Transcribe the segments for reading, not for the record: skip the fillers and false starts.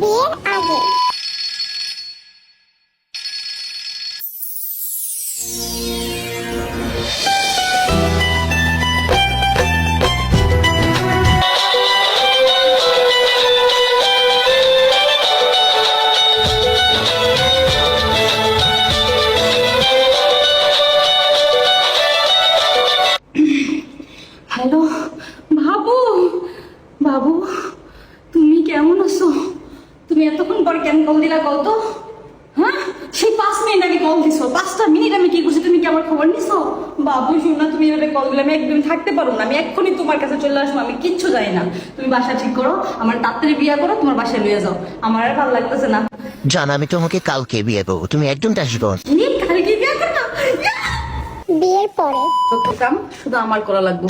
বিয়ের আগে। হ্যালো বাবু, বাবু তুমি কেমন আছো? তুমি এতক্ষণ পর কেন কল দিলা কল তো? হ্যাঁ, সেই 5 মিনিট আগে কল দিছো। 5টা মিনিট আমি কি করছি তুমি কি আমার খবর নিছো? বাবু শোনা, তুমি এভাবে কল দিলে আমি একদম থাকতে পারবো না। আমি এক্ষুনি তোমার কাছে চলে আসবো, আমি কিচ্ছু জানি না। তুমি বাসা ঠিক করো, আমার তাড়াতাড়ি বিয়ে করো, তোমার বাসায় লইয়া যাও। আমার আর ভালো লাগতেছে না। জান, আমি তোমাকে কালকে বিয়ে করবো, তুমি একদম আসবো। কি কালকে বিয়ে করো? বিয়ের পরে যত কাম শুধু আমার করা লাগবে।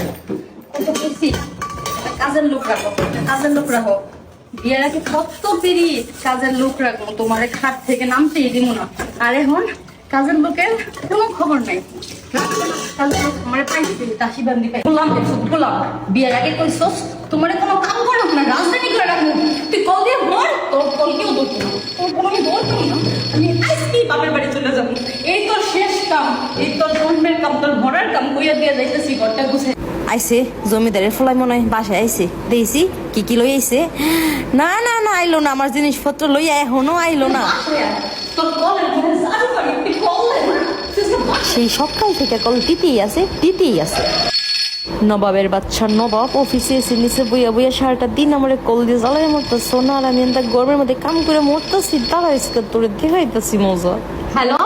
কত খুশি, কাজের লোক রাখো, কাজের লোক রাখো। বিয়ের আগে কত পেরি কাজের লোক রাখবো, তোমার খাট থেকে নামতেই দিব না। আর এখন কাজের লোকের কোনো খবর নাই। বিয়ের আগে কইছস তোমার কোনো কাম করো না, রাজধানী করে রাখবো। তুই কল দিয়ে মর, তোর কল কেউ ধরতো না, তোর কোনো আমি ধরতো না। আমি আজকেই বাপের বাড়ি চলে যাবো। এই তোর শেষ কাম, এই তোর জন্মের কাম, তোর মরার কাম কইয়া দিয়ে যাইতেছি ঘরটা গুছে। আইসে জমিদারের ফলাই মনে হয় বাসায় আইসে, দেখছি কি কি লই আইসে। না না না, আইলো না, আমার জিনিসপত্র লইয়া এখনো আইলো না। তোর কলের ঘরে জাদু করি, তুই কল দে না। সেই সকাল থেকে কল দিতেই আছে, দিতেই আছে। নবাবের বাচ্চা নবাব অফিসে এসে নিচে বইয়া বইয়া সারাটা দিন আমার কল দিয়ে জ্বালাই মরতো। সোনা আর আমি এনতা গরমের মধ্যে কাম করে মরতেছি, দাঁড়াইছে তোরে দেখাইতেছি মজা। হ্যালো,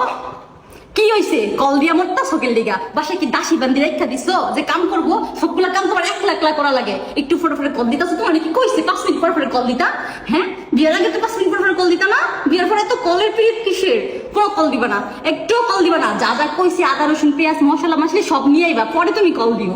কি হইছে? কল দিয়া মরতা সকেল দিগা? বাসায় কি দাসী বান্দি রেখা দিছো যে কাম করবো? সবগুলা কাম তোমার একলা একলা করা লাগে। একটু ফটো ফটো কল দিতাছো, তোমার কি কইছে 5 মিনিট পর পরে কল দিতা? হ্যাঁ, বিয়ের আগে তো 5 মিনিট পর পরে কল দিতা না? বিয়ের পরে তো কলের পিরিয়ড কিসের? পুরো কল দিবা না, একটু কল দিবা না। যা যা কইছি আদা রসুন পেঁয়াজ মশলা মাছলি সব নিয়ে আইবা, পরে তুমি কল দিও।